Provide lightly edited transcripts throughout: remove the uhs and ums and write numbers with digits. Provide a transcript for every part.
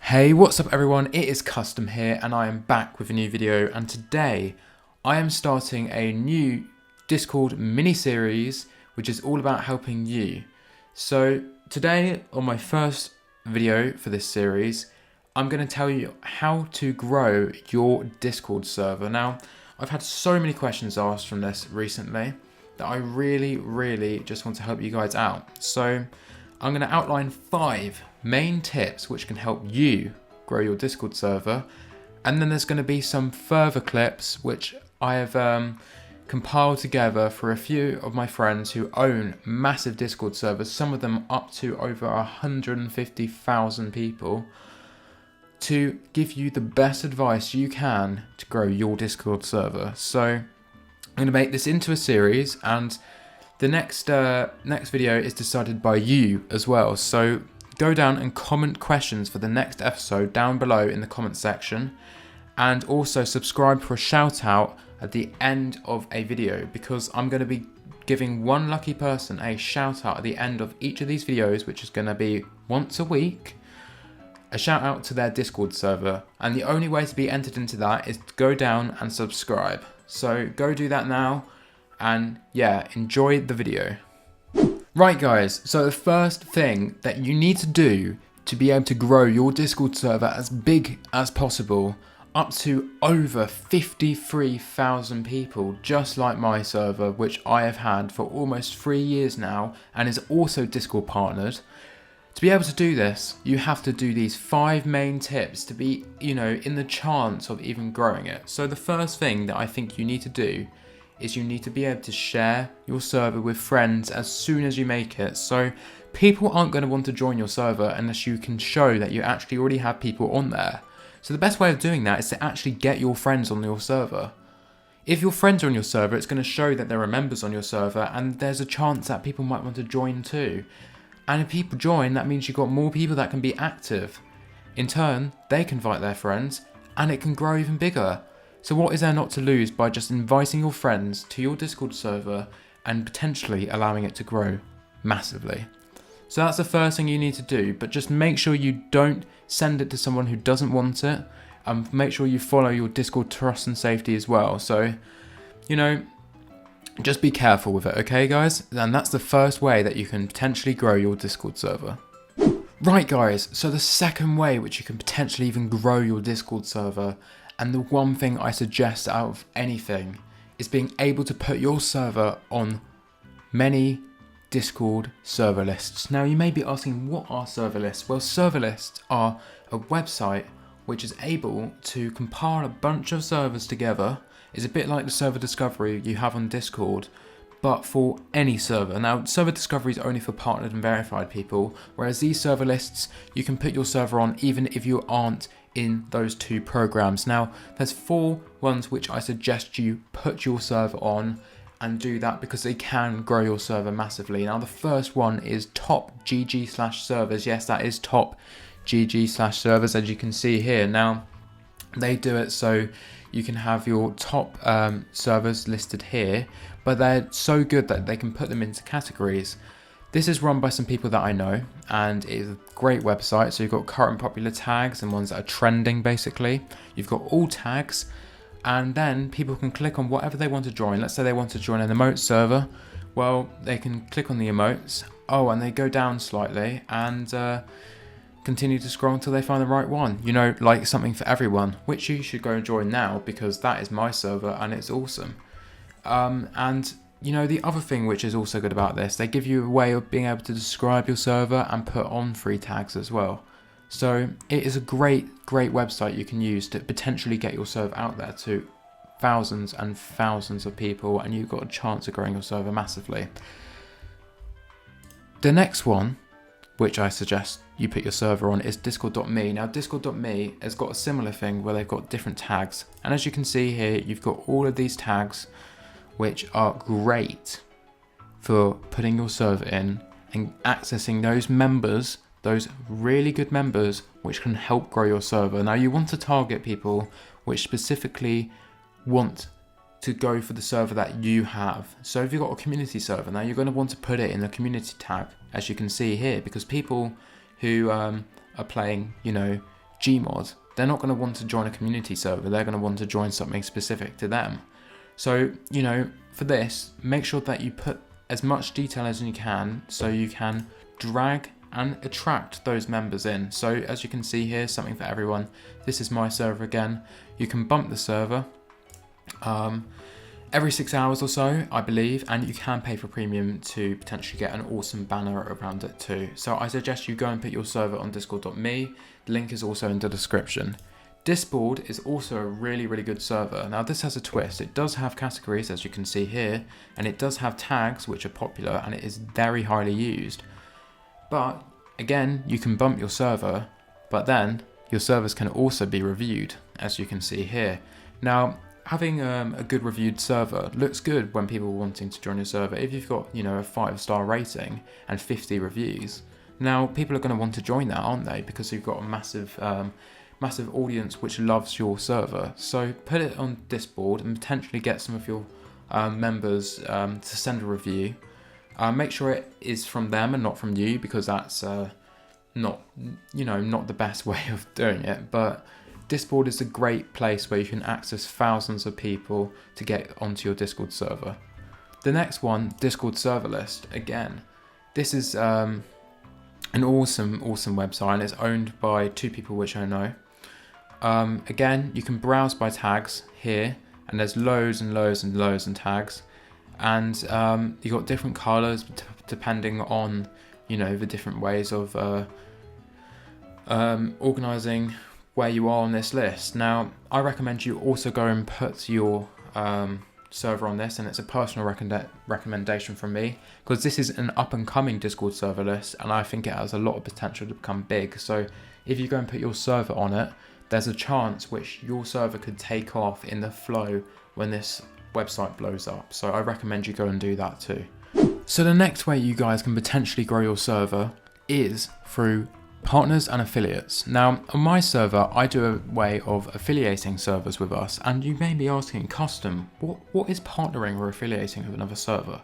Hey, what's up everyone? It is Custom here and I am back with a new video, and today I am starting a new Discord mini-series which is all about helping you. So today, on my first video for this series, I'm going to tell you how to grow your Discord server. Now, I've had so many questions asked from this recently that I really just want to help you guys out. So I'm going to outline 5 main tips which can help you grow your Discord server, and then there's going to be some further clips which I have compiled together for a few of my friends who own massive Discord servers, some of them up to over 150,000 people, to give you the best advice you can to grow your Discord server. So I'm going to make this into a series, and the next video is decided by you as well. So go down and comment questions for the next episode down below in the comment section, and also subscribe for a shout out at the end of a video, because I'm going to be giving one lucky person a shout out at the end of each of these videos, which is going to be once a week, a shout out to their Discord server. And the only way to be entered into that is to go down and subscribe. So go do that now. And yeah, enjoy the video. Right guys, so the first thing that you need to do to be able to grow your Discord server as big as possible, up to over 53,000 people, just like my server, which I have had for almost 3 years now and is also Discord partnered. To be able to do this, you have to do these 5 main tips to be, in the chance of even growing it. So the first thing that I think you need to do is you need to be able to share your server with friends as soon as you make it. So people aren't going to want to join your server unless you can show that you actually already have people on there. So the best way of doing that is to actually get your friends on your server. If your friends are on your server, it's going to show that there are members on your server, and there's a chance that people might want to join too. And if people join, that means you've got more people that can be active. In turn, they can invite their friends, and it can grow even bigger. So what is there not to lose by just inviting your friends to your Discord server and potentially allowing it to grow massively? So that's the first thing you need to do, but just make sure you don't send it to someone who doesn't want it, and make sure you follow your Discord trust and safety as well. So, just be careful with it, okay guys? And that's the first way that you can potentially grow your Discord server. Right guys, so the second way which you can potentially even grow your Discord server, and the one thing I suggest out of anything, is being able to put your server on many Discord server lists. Now you may be asking, what are server lists? Well, server lists are a website which is able to compile a bunch of servers together. It's a bit like the server discovery you have on Discord, but for any server. Now, server discovery is only for partnered and verified people, whereas these server lists, you can put your server on even if you aren't in those 2 programs. Now, there's 4 ones which I suggest you put your server on and do that, because they can grow your server massively. Now, the first one is top GG/servers. Yes, that is top GG/servers, as you can see here. Now, they do it so you can have your top servers listed here, but they're so good that they can put them into categories. This is run by some people that I know, and it is a great website. So you've got current popular tags and ones that are trending, basically. You've got all tags, and then people can click on whatever they want to join. Let's say they want to join an emote server. Well, they can click on the emotes. Oh, and they go down slightly and continue to scroll until they find the right one. Like something for everyone, which you should go and join now, because that is my server and it's awesome. And the other thing which is also good about this, they give you a way of being able to describe your server and put on free tags as well. So it is a great website you can use to potentially get your server out there to thousands and thousands of people, and you've got a chance of growing your server massively. The next one, which I suggest you put your server on, is discord.me. Now, discord.me has got a similar thing where they've got different tags. And as you can see here, you've got all of these tags which are great for putting your server in and accessing those members, those really good members, which can help grow your server. Now, you want to target people which specifically want to go for the server that you have. So if you've got a community server, now you're going to want to put it in the community tab, as you can see here, because people who are playing, Gmod, they're not going to want to join a community server. They're going to want to join something specific to them. So, you know, for this, make sure that you put as much detail as you can so you can drag and attract those members in. So as you can see here, something for everyone. This is my server again. You can bump the server every 6 hours or so, I believe, and you can pay for premium to potentially get an awesome banner around it too. So I suggest you go and put your server on discord.me. The link is also in the description. Discord is also a really good server. Now this has a twist. It does have categories, as you can see here, and it does have tags which are popular, and it is very highly used. But again, you can bump your server, but then your servers can also be reviewed, as you can see here. Now, having a good reviewed server looks good when people are wanting to join your server. If you've got, you know, a 5-star rating and 50 reviews, now people are going to want to join that, aren't they? Because you've got a massive audience which loves your server. So put it on Discord and potentially get some of your members to send a review. Make sure it is from them and not from you, because that's not the best way of doing it. But Discord is a great place where you can access thousands of people to get onto your Discord server. The next one, Discord server list. Again, this is an awesome website, and it's owned by 2 people which I know. Again, you can browse by tags here, and there's loads and tags, and you've got different colors depending on, you know, the different ways of organizing where you are on this list. Now, I recommend you also go and put your server on this, and it's a personal recommendation from me, because this is an up and coming Discord server list, and I think it has a lot of potential to become big. So if you go and put your server on it, there's a chance which your server could take off in the flow when this website blows up. So I recommend you go and do that too. So the next way you guys can potentially grow your server is through partners and affiliates. Now, on my server, I do a way of affiliating servers with us, and you may be asking, Custom, what is partnering or affiliating with another server?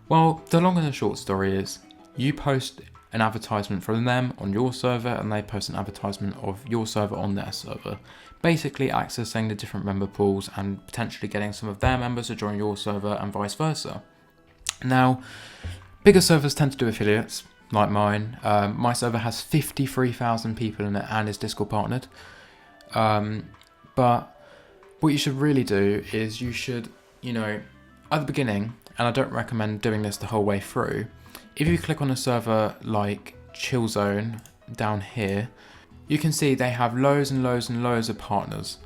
Well, the long and the short story is, you post an advertisement from them on your server, and they post an advertisement of your server on their server, basically accessing the different member pools and potentially getting some of their members to join your server and vice versa. Now, bigger servers tend to do affiliates, like mine. My server has 53,000 people in it and is Discord partnered. But what you should really do is you should, you know, at the beginning, and I don't recommend doing this the whole way through, if you click on a server like Chill Zone down here, you can see they have loads of partners.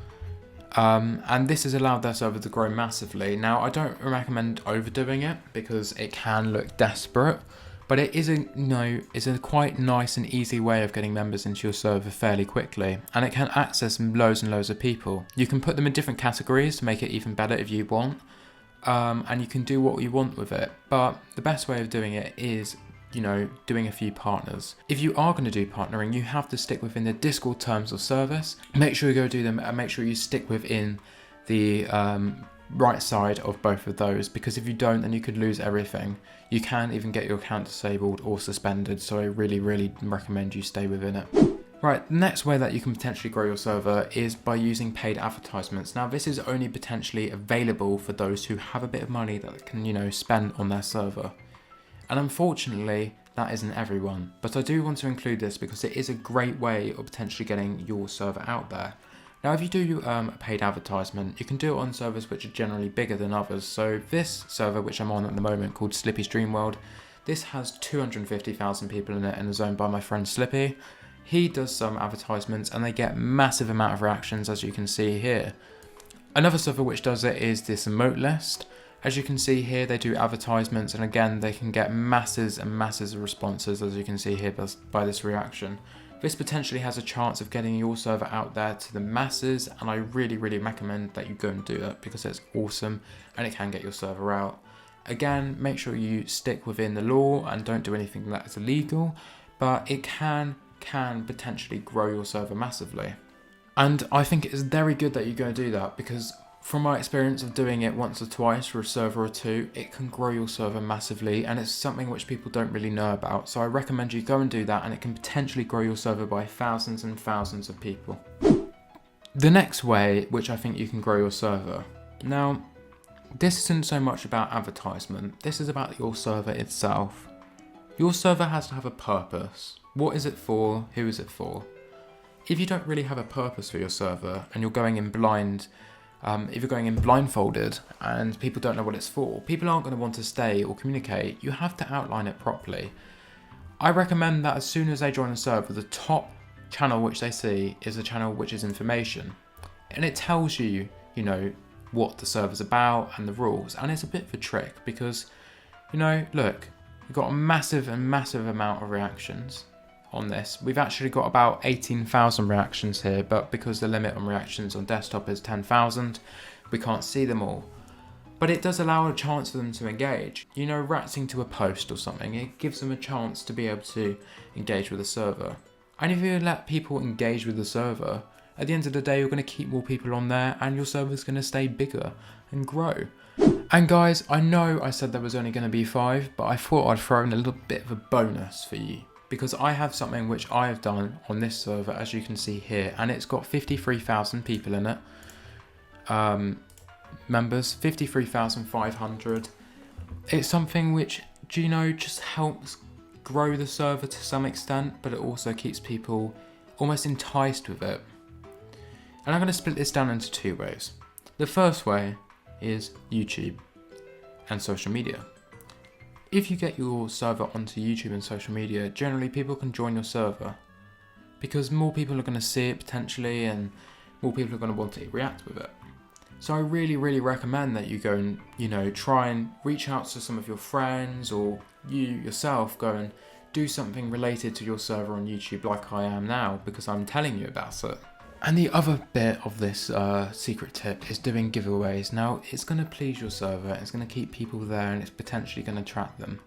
And this has allowed their server to grow massively. Now, I don't recommend overdoing it because it can look desperate, but it is a quite nice and easy way of getting members into your server fairly quickly, and it can access loads of people. You can put them in different categories to make it even better if you want, and you can do what you want with it. But the best way of doing it is, you know, doing a few partners. If you are going to do partnering, you have to stick within the Discord terms of service. Make sure you go do them, and make sure you stick within the right side of both of those, because if you don't, then you could lose everything. You can even get your account disabled or suspended, so I really recommend you stay within it. Right, the next way that you can potentially grow your server is by using paid advertisements. Now, this is only potentially available for those who have a bit of money that can, you know, spend on their server. And unfortunately, that isn't everyone. But I do want to include this because it is a great way of potentially getting your server out there. Now, if you do a paid advertisement, you can do it on servers which are generally bigger than others. So this server, which I'm on at the moment, called Slippy's Dream World, this has 250,000 people in it and is owned by my friend Slippy. He does some advertisements and they get massive amount of reactions, as you can see here. Another server which does it is this emote list. As you can see here, they do advertisements, and again, they can get masses and masses of responses, as you can see here by this reaction. This potentially has a chance of getting your server out there to the masses, and I really recommend that you go and do that because it's awesome and it can get your server out. Again, make sure you stick within the law and don't do anything that is illegal, but it can potentially grow your server massively. And I think it's very good that you go and do that, because From my experience of doing it once or twice for a server or two, it can grow your server massively, and it's something which people don't really know about. So I recommend you go and do that, and it can potentially grow your server by thousands and thousands of people. The next way which I think you can grow your server. Now, this isn't so much about advertisement, this is about your server itself. Your server has to have a purpose. What is it for? Who is it for? If you don't really have a purpose for your server and you're going in blind, if you're going in blindfolded and people don't know what it's for, people aren't going to want to stay or communicate. You have to outline it properly. I recommend that as soon as they join the server, the top channel which they see is a channel which is information. And it tells you, what the server's about and the rules. And it's a bit of a trick because, look, we've got a massive amount of reactions on this. We've actually got about 18,000 reactions here, but because the limit on reactions on desktop is 10,000, we can't see them all. But it does allow a chance for them to engage. Reacting to a post or something, it gives them a chance to be able to engage with the server. And if you let people engage with the server, at the end of the day, you're going to keep more people on there and your server's going to stay bigger and grow. And guys, I know I said there was only going to be 5, but I thought I'd throw in a little bit of a bonus for you. Because I have something which I have done on this server, as you can see here, and it's got 53,000 people in it. Members, 53,500. It's something which, just helps grow the server to some extent, but it also keeps people almost enticed with it. And I'm going to split this down into 2 ways. The first way is YouTube and social media. If you get your server onto YouTube and social media, generally people can join your server because more people are going to see it potentially and more people are going to want to react with it. So I really recommend that you go and, try and reach out to some of your friends, or you yourself go and do something related to your server on YouTube like I am now, because I'm telling you about it. And the other bit of this secret tip is doing giveaways. Now, it's going to please your server, it's going to keep people there, and it's potentially going to attract them.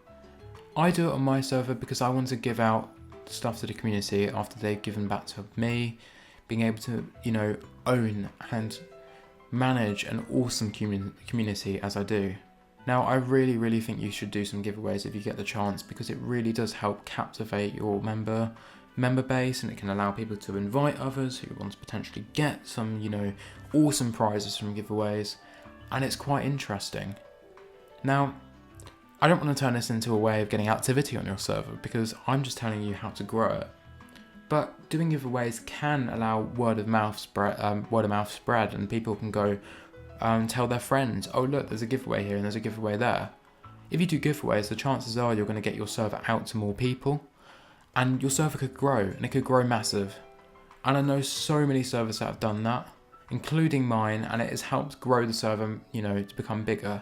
I do it on my server because I want to give out stuff to the community after they've given back to me, being able to, own and manage an awesome community as I do. Now, I really think you should do some giveaways if you get the chance, because it really does help captivate your member base, and it can allow people to invite others who want to potentially get some, awesome prizes from giveaways, and it's quite interesting. Now, I don't want to turn this into a way of getting activity on your server, because I'm just telling you how to grow it. But doing giveaways can allow word of mouth spread, and people can go tell their friends, oh look, there's a giveaway here and there's a giveaway there. If you do giveaways, the chances are you're going to get your server out to more people, and your server could grow, and it could grow massive. And I know so many servers that have done that, including mine, and it has helped grow the server, to become bigger.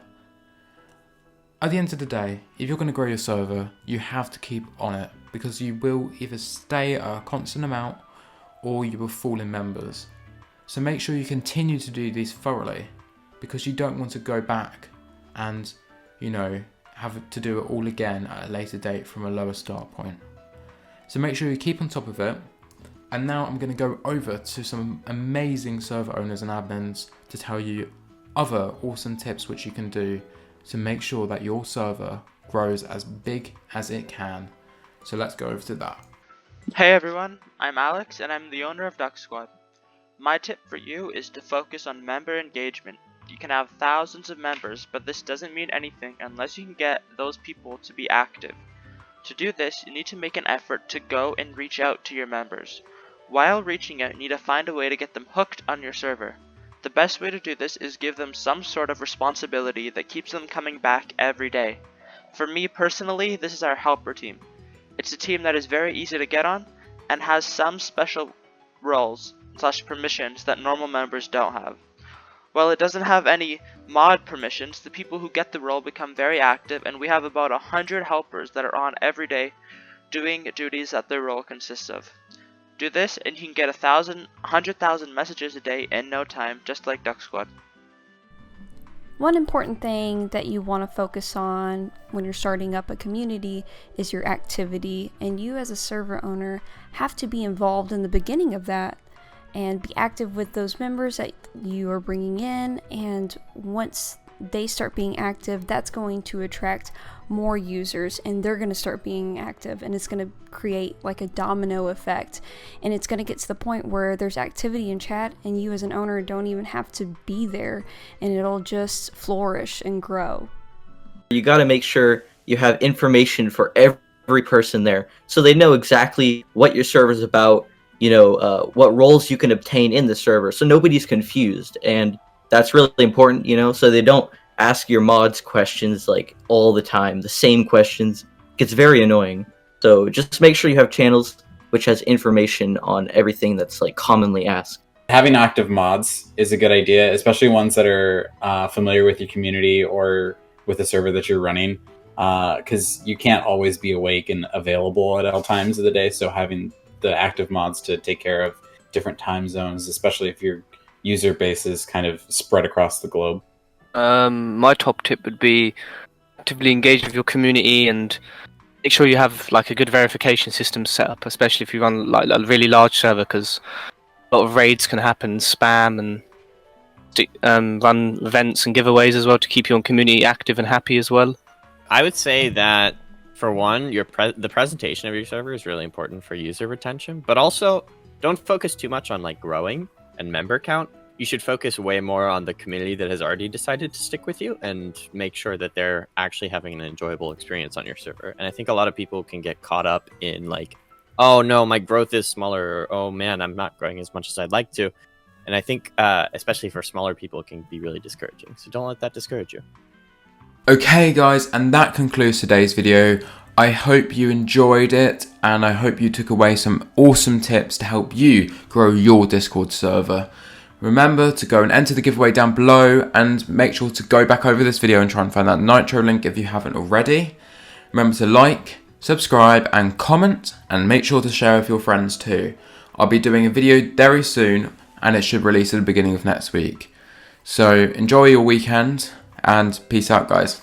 At the end of the day, if you're going to grow your server, you have to keep on it, because you will either stay at a constant amount or you will fall in members. So make sure you continue to do these thoroughly, because you don't want to go back and, have to do it all again at a later date from a lower start point. So make sure you keep on top of it. And now I'm going to go over to some amazing server owners and admins to tell you other awesome tips which you can do to make sure that your server grows as big as it can. So let's go over to that. Hey everyone, I'm Alex and I'm the owner of Duck Squad. My tip for you is to focus on member engagement. You can have thousands of members, but this doesn't mean anything unless you can get those people to be active. To do this, you need to make an effort to go and reach out to your members. While reaching out, you need to find a way to get them hooked on your server. The best way to do this is give them some sort of responsibility that keeps them coming back every day. For me personally, this is our helper team. It's a team that is very easy to get on and has some special roles / permissions that normal members don't have. While it doesn't have any mod permissions, the people who get the role become very active, and we have about 100 helpers that are on every day doing duties that their role consists of. Do this and you can get 100,000 messages a day in no time, just like Duck Squad. One important thing that you want to focus on when you're starting up a community is your activity, and you as a server owner have to be involved in the beginning of that. and be active with those members that you are bringing in. And once they start being active, that's going to attract more users, and they're going to start being active, and it's going to create like a domino effect, and it's going to get to the point where there's activity in chat and you as an owner don't even have to be there, and it'll just flourish and grow. You got to make sure you have information for every person there, so they know exactly what your server's about, what roles you can obtain in the server, so nobody's confused. And that's really important, so they don't ask your mods questions like all the time, the same questions. It gets very annoying. So just make sure you have channels which has information on everything that's like commonly asked. Having active mods is a good idea, especially ones that are familiar with your community or with the server that you're running, because you can't always be awake and available at all times of the day. So having the active mods to take care of different time zones, especially if your user base is kind of spread across the globe. My top tip would be actively engage with your community and make sure you have like a good verification system set up, especially if you run like a really large server, because a lot of raids can happen, spam, and run events and giveaways as well to keep your community active and happy as well. I would say that for one, the presentation of your server is really important for user retention, but also don't focus too much on like growing and member count. You should focus way more on the community that has already decided to stick with you and make sure that they're actually having an enjoyable experience on your server. And I think a lot of people can get caught up in like, oh no, my growth is smaller, or oh man, I'm not growing as much as I'd like to. And I think, especially for smaller people, it can be really discouraging. So don't let that discourage you. Okay guys, and that concludes today's video. I hope you enjoyed it, and I hope you took away some awesome tips to help you grow your Discord server. Remember to go and enter the giveaway down below, and make sure to go back over this video and try and find that Nitro link if you haven't already. Remember to like, subscribe and comment, and make sure to share with your friends too. I'll be doing a video very soon, and it should release at the beginning of next week. So enjoy your weekend, and peace out guys.